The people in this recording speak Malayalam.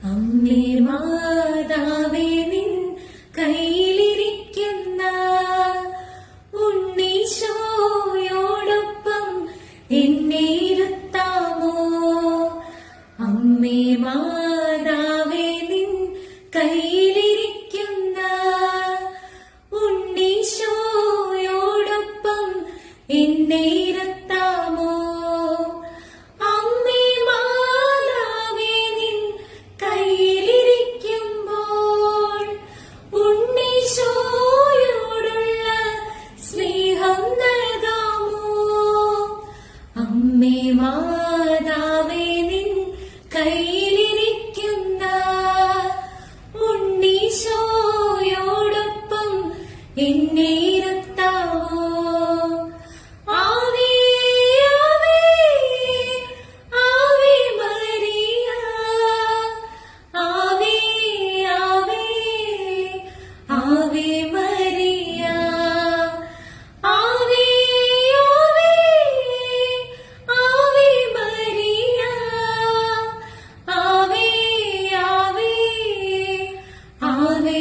അമ്മേ മാതാവേ നിൻ കയ്യിലിരിക്കുന്ന ഉണ്ണീശോയോടൊപ്പം എന്നെ ഇരുത്താമോ? അമ്മേ മാതാവേ നിൻ കയ്യിലിരിക്കുന്ന ഉണ്ണീശോയോടൊപ്പം എന്നെ ഇരുത്താമോ? അമ്മേ മാതാവേ നിൻ കയ്യിലിരിക്കുമ്പോൾ ഉണ്ണീശോയോടുള്ള സ്നേഹം നൽകാമോ? അമ്മേ മാതാവേ നിൻ കയ്യിലിരിക്കുന്ന ഉണ്ണീശോയോടൊപ്പം എന്നെ ഇരുത്താമോ? ആവേ ആവേ ആവേ മരിയ, ആവേ ആവേ ആവേ മരിയ, ആവേ ആവേ ആവേ മരിയ, ആവേ ആവേ ആവേ